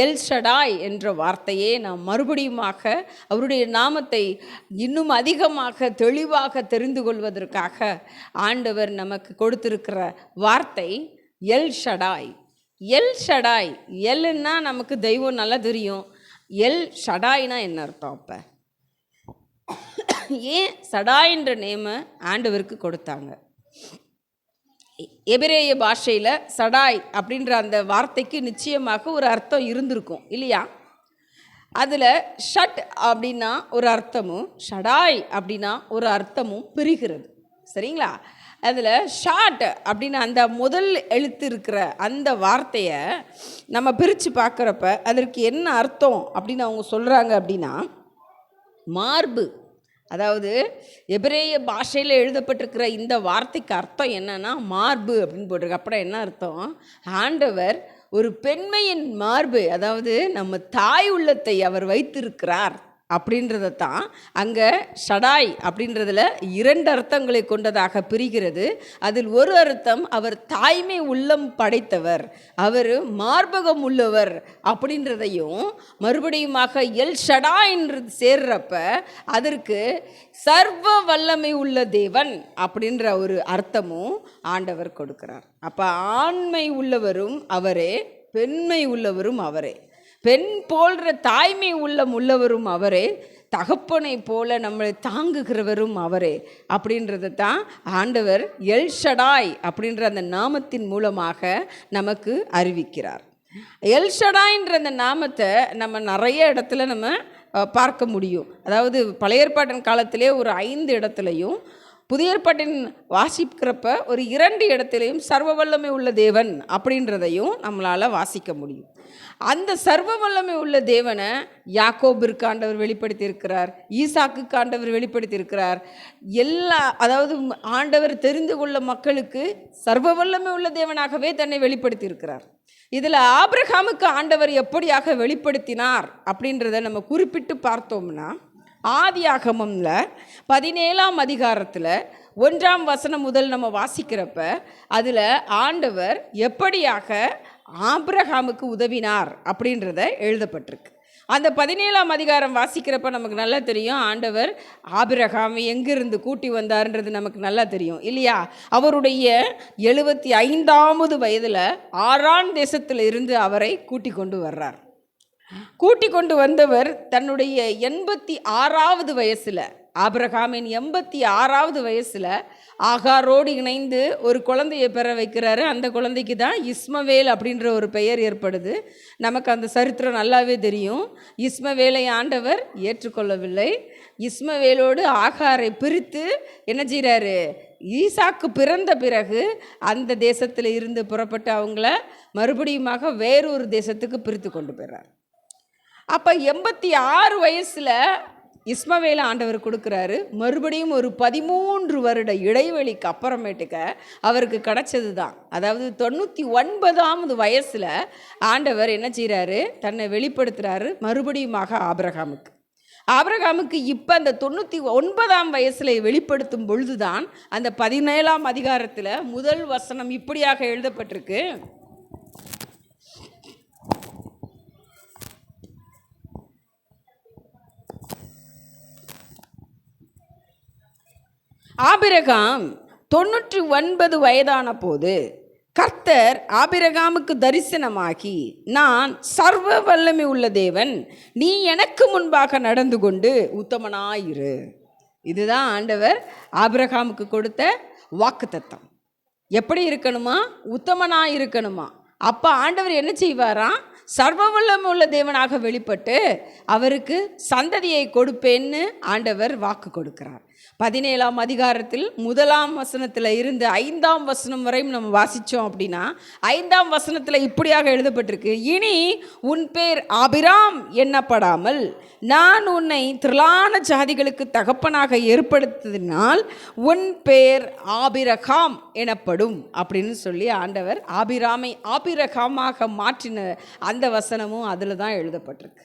L Shaddai என்ற வார்த்தையே நாம் மறுபடியுமாக அவருடைய நாமத்தை இன்னும் அதிகமாக தெளிவாக தெரிந்து கொள்வதற்காக ஆண்டவர் நமக்கு கொடுத்திருக்கிற வார்த்தை எல் ஷடாய். எல் ஷடாய், எல்னா நமக்கு தெய்வம் நல்லா தெரியும். எல் ஷடாய்னா என்ன அர்த்தம்? அப்போ ஏன் சடாய்ன்ற நேமை ஆண்டவருக்கு கொடுத்தாங்க? எபிரேய பாஷையில் சடாய் அப்படின்ற அந்த வார்த்தைக்கு நிச்சயமாக ஒரு அர்த்தம் இருந்திருக்கும் இல்லையா? அதில் ஷட் அப்படின்னா ஒரு அர்த்தமும் ஷடாய் அப்படின்னா ஒரு அர்த்தமும் பிரிகிறது. சரிங்களா? அதில் ஷாட் அப்படின்னு அந்த முதல் எழுத்து இருக்கிற அந்த வார்த்தையை நம்ம பிரித்து பார்க்குறப்ப அதற்கு என்ன அர்த்தம் அப்படின்னு அவங்க சொல்கிறாங்க அப்படின்னா, மார்பு. அதாவது எபிரேய பாஷையில் எழுதப்பட்டிருக்கிற இந்த வார்த்தைக்கு அர்த்தம் என்னன்னா மார்பு அப்படின்னு போட்டிருக்கு. அப்புறம் என்ன அர்த்தம்? ஆண்டவர் ஒரு பெண்மையின் மார்பு, அதாவது நம்ம தாய் உள்ளத்தை அவர் வைத்திருக்கிறார் அப்படின்றதான் அங்கே ஷடாய் அப்படின்றதில் 2 அர்த்தங்களை கொண்டதாக பிரிகிறது. அதில் ஒரு அர்த்தம் அவர் தாய்மை உள்ளம் படைத்தவர், அவர் மார்பகம் உள்ளவர் அப்படின்றதையும், மறுபடியுமாக எல் ஷடாய்ன்றது சேர்றப்ப அதற்கு சர்வ வல்லமை உள்ள தேவன் அப்படின்ற ஒரு அர்த்தமும் ஆண்டவர் கொடுக்கிறார். அப்போ ஆண்மை உள்ளவரும் அவரே, பெண்மை உள்ளவரும் அவரே, பெண் போன்ற தாய்மை உள்ளவரும் அவரே, தகப்பனை போல நம்மளை தாங்குகிறவரும் அவரே அப்படின்றத தான் ஆண்டவர் எல் ஷடாய் அப்படின்ற அந்த நாமத்தின் மூலமாக நமக்கு அறிவிக்கிறார். எல் ஷடாய்ன்ற அந்த நாமத்தை நம்ம நிறைய இடத்துல நம்ம பார்க்க முடியும். அதாவது பழைய ஏற்பாட்டின் காலத்திலே ஒரு 5 இடத்துலையும், புதிய ஏற்பாட்டின் வாசிக்கிறப்ப ஒரு 2 இடத்துலையும் சர்வ வல்லமை உள்ள தேவன் அப்படின்றதையும் நம்மளால் வாசிக்க முடியும். அந்த சர்வ வல்லமை உள்ள தேவனை யாக்கோபிற்கு ஆண்டவர் வெளிப்படுத்தியிருக்கிறார், ஈசாக்குக்கு ஆண்டவர் வெளிப்படுத்தியிருக்கிறார். அதாவது ஆண்டவர் தெரிந்து கொள்ள மக்களுக்கு சர்வ வல்லமை உள்ள தேவனாகவே தன்னை வெளிப்படுத்தியிருக்கிறார். இதில் ஆபிரகாமுக்கு ஆண்டவர் எப்படியாக வெளிப்படுத்தினார் அப்படின்றத நம்ம குறிப்பிட்டு பார்த்தோம்னா, ஆதியாகமம்ல 17ஆம் அதிகாரத்தில் 1ஆம் வசனம் முதல் நம்ம வாசிக்கிறப்ப அதில் ஆண்டவர் எப்படியாக ஆபிரகாமுக்கு உதவினார் அப்படின்றத எழுதப்பட்டிருக்கு. அந்த 17ஆம் அதிகாரம் வாசிக்கிறப்ப நமக்கு நல்லா தெரியும், ஆண்டவர் ஆபிரகாம் எங்கிருந்து கூட்டி வந்தார்ன்றது நமக்கு நல்லா தெரியும் இல்லையா? அவருடைய 75வது வயதில் ஆரான் தேசத்தில் இருந்து அவரை கூட்டி கொண்டு வர்றார். கூட்டி கொண்டு வந்தவர் தன்னுடைய 86வது வயசில், ஆபிரகாமின் 86வது வயசில் ஆகாரோடு இணைந்து ஒரு குழந்தையை பெற வைக்கிறாரு. அந்த குழந்தைக்கு தான் இஸ்மவேல் அப்படின்ற ஒரு பெயர் ஏற்படுது. நமக்கு அந்த சரித்திரம் நல்லாவே தெரியும். இஸ்மவேலை ஆண்டவர் ஏற்றுக்கொள்ளவில்லை. இஸ்மவேலோடு ஆகாரை பிரித்து என்ன செய்கிறாரு? ஈசாக்கு பிறந்த பிறகு அந்த தேசத்தில் இருந்து புறப்பட்டு அவங்கள மறுபடியுமாக வேறொரு தேசத்துக்கு பிரித்து கொண்டு போயிடுறார். அப்போ 86 வயசில் இஸ்மவேலை ஆண்டவர் கொடுக்குறாரு. மறுபடியும் ஒரு 13 வருட இடைவெளிக்கு அப்புறமேட்டுக்க அவருக்கு கிடச்சது தான், அதாவது 99வது வயசில் ஆண்டவர் என்ன செய்கிறாரு? தன்னை வெளிப்படுத்துகிறாரு மறுபடியுமாக ஆபிரகாமுக்கு. இப்போ அந்த 99ஆம் வயசில் வெளிப்படுத்தும் பொழுதுதான் அந்த 17ஆம் அதிகாரத்தில் முதல் வசனம் இப்படியாக எழுதப்பட்டிருக்கு. ஆபிரகாம் 99 வயதான போது கர்த்தர் ஆபிரகாமுக்கு தரிசனமாகி, நான் சர்வ வல்லமை உள்ள தேவன், நீ எனக்கு முன்பாக நடந்து கொண்டு உத்தமனாயிரு. இதுதான் ஆண்டவர் ஆபிரகாமுக்கு கொடுத்த வாக்குத்தத்தம். எப்படி இருக்கணுமா? உத்தமனாக இருக்கணுமா. அப்போ ஆண்டவர் என்ன செய்வாராம்? சர்வ வல்லமை உள்ள தேவனாக வெளிப்பட்டு அவருக்கு சந்ததியை கொடுப்பேன்னு ஆண்டவர் வாக்கு கொடுக்கிறார். 17ஆம் அதிகாரத்தில் 1ஆம் வசனத்தில் இருந்து 5ஆம் வசனம் வரையும் நம்ம வாசித்தோம் அப்படின்னா, 5ஆம் வசனத்தில் இப்படியாக எழுதப்பட்டிருக்கு, இனி உன் பேர் ஆபிராம் எண்ணப்படாமல் நான் உன்னை திரளான ஜாதிகளுக்கு தகப்பனாக ஏற்படுத்தினால் உன் பேர் ஆபிரகாம் எனப்படும் அப்படின்னு சொல்லி ஆண்டவர் ஆபிராமை ஆபிரகாமாக மாற்றின அந்த வசனமும் அதில் தான் எழுதப்பட்டிருக்கு.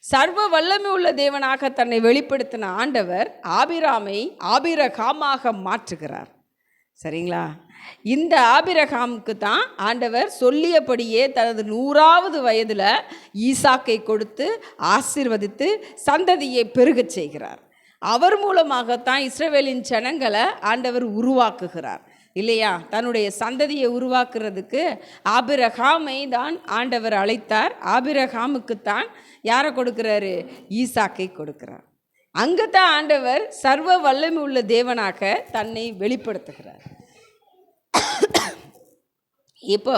சர்வ வல்லமை உள்ள தேவனாக தன்னை வெளிப்படுத்தின ஆண்டவர் ஆபிராமை ஆபிரகாமாக மாற்றுகிறார். சரிங்களா? இந்த ஆபிரகாமுக்கு தான் ஆண்டவர் சொல்லியபடியே தனது 100வது வயதில் ஈசாக்கை கொடுத்து ஆசீர்வதித்து சந்ததியை பெருகச் செய்கிறார். அவர் மூலமாகத்தான் இஸ்ரவேலின் ஜனங்களை ஆண்டவர் உருவாக்குகிறார் இல்லையா? தன்னுடைய சந்ததியை உருவாக்குறதுக்கு ஆபிரகாமை தான் ஆண்டவர் அழைத்தார். ஆபிரகாமுக்குத்தான் யாரை கொடுக்குறாரு? ஈசாக்கை கொடுக்கிறார். அங்கே தான் ஆண்டவர் சர்வ வல்லமை உள்ள தேவனாக தன்னை வெளிப்படுத்துகிறார். இப்போ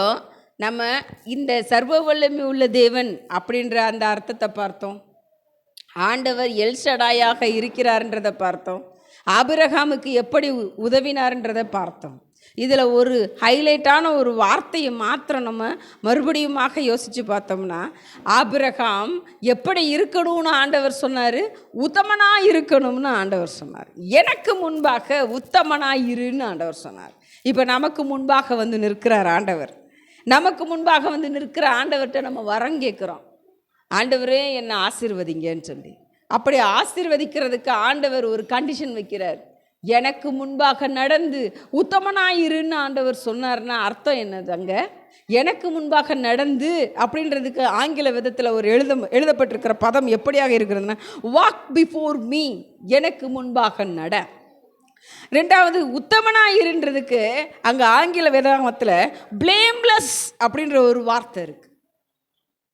நம்ம இந்த சர்வ வல்லமை உள்ள தேவன் அப்படின்ற அந்த அர்த்தத்தை பார்த்தோம். ஆண்டவர் எல்ஷடாயாக இருக்கிறார்ன்றதை பார்த்தோம். ஆபிரகாமுக்கு எப்படி உதவினார்ன்றதை பார்த்தோம். இதில் ஒரு ஹைலைட்டான ஒரு வார்த்தையை மாத்திரம் நம்ம மறுபடியுமாக யோசித்து பார்த்தோம்னா, ஆபிரகாம் எப்படி இருக்கணும்னு ஆண்டவர் சொன்னார்? உத்தமனாக இருக்கணும்னு ஆண்டவர் சொன்னார். எனக்கு முன்பாக உத்தமனாக இருன்னு ஆண்டவர் சொன்னார். இப்போ நமக்கு முன்பாக வந்து நிற்கிறார் ஆண்டவர். நமக்கு முன்பாக வந்து நிற்கிற ஆண்டவர்கிட்ட நம்ம வரம் கேட்குறோம், ஆண்டவரே என்னை ஆசீர்வதிங்கன்னு சொல்லி. அப்படி ஆசீர்வதிக்கிறதுக்கு ஆண்டவர் ஒரு கண்டிஷன் வைக்கிறார். எனக்கு முன்பாக நடந்து உத்தமனாயிருன்னு ஆண்டவர் சொன்னார்னா அர்த்தம் என்னதாங்க? எனக்கு முன்பாக நடந்து அப்படின்றதுக்கு ஆங்கில விதத்தில் ஒரு எழுதப்பட்டிருக்கிற பதம் எப்படியாக இருக்கிறதுனா, வாக் பிஃபோர் மீ, எனக்கு முன்பாக நட. ரெண்டாவது, உத்தமனாயிருன்றதுக்கு அங்கே ஆங்கில வேதாகமத்தில் பிளேம்லெஸ் அப்படின்ற ஒரு வார்த்தை இருக்கு.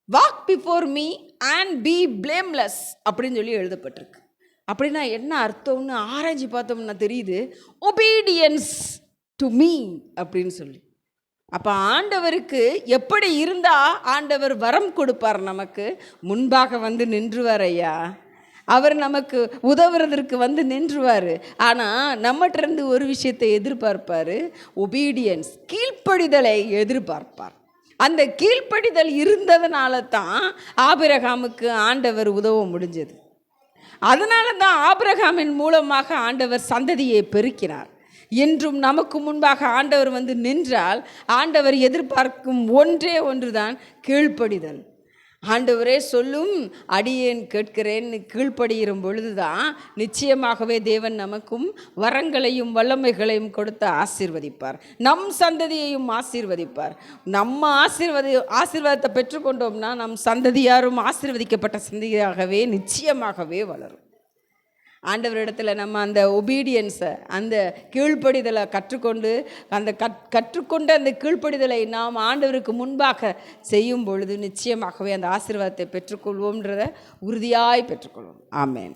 Walk before me and be blameless அப்படின்னு சொல்லி எழுதப்பட்டிருக்கு. அப்படின்னா என்ன அர்த்தம்னு ஆராய்ச்சி பார்த்தோம்னா தெரியுது, ஒபீடியன்ஸ் டு மீ அப்படின்னு சொல்லி. அப்போ ஆண்டவருக்கு எப்படி இருந்தால் ஆண்டவர் வரம் கொடுப்பார்? நமக்கு முன்பாக வந்து நின்றுவார் ஐயா. அவர் நமக்கு உதவுறதற்கு வந்து நின்றுவார். ஆனால் நம்மகிட்ட ஒரு விஷயத்தை எதிர்பார்ப்பார், ஒபீடியன்ஸ், கீழ்ப்படிதலை எதிர்பார்ப்பார். அந்த கீழ்ப்படிதல் இருந்ததுனால தான் ஆபிரகாமுக்கு ஆண்டவர் உதவ முடிஞ்சது. அதனால தான் ஆபிரகாமின் மூலமாக ஆண்டவர் சந்ததியை பெருக்கினார். இன்றும் நமக்கு முன்பாக ஆண்டவர் வந்து நின்றால் ஆண்டவர் எதிர்பார்க்கும் ஒன்றே ஒன்றுதான், கீழ்ப்படிதல். ஆண்டவரே சொல்லும் அடியேன் கேட்கிறேன்னு கீழ்ப்படுகிற பொழுதுதான் நிச்சயமாகவே தேவன் நமக்கும் வரங்களையும் வல்லமைகளையும் கொடுத்து ஆசீர்வதிப்பார். நம் சந்ததியையும் ஆசீர்வதிப்பார். நம்ம ஆசீர்வாதத்தை பெற்றுக்கொண்டோம்னா நம் சந்ததியாரும் ஆசீர்வதிக்கப்பட்ட சந்ததியாகவே நிச்சயமாகவே வளரும். ஆண்டவரிடத்தில் நம்ம அந்த ஒபீடியன்ஸை, அந்த கீழ்ப்படிதலை கற்றுக்கொண்டு கற்றுக்கொண்ட அந்த கீழ்ப்படிதலை நாம் ஆண்டவருக்கு முன்பாக செய்யும் பொழுது நிச்சயமாகவே அந்த ஆசீர்வாதத்தை பெற்றுக்கொள்வோம்ன்றதை உறுதியாய் பெற்றுக்கொள்வோம். ஆமென்.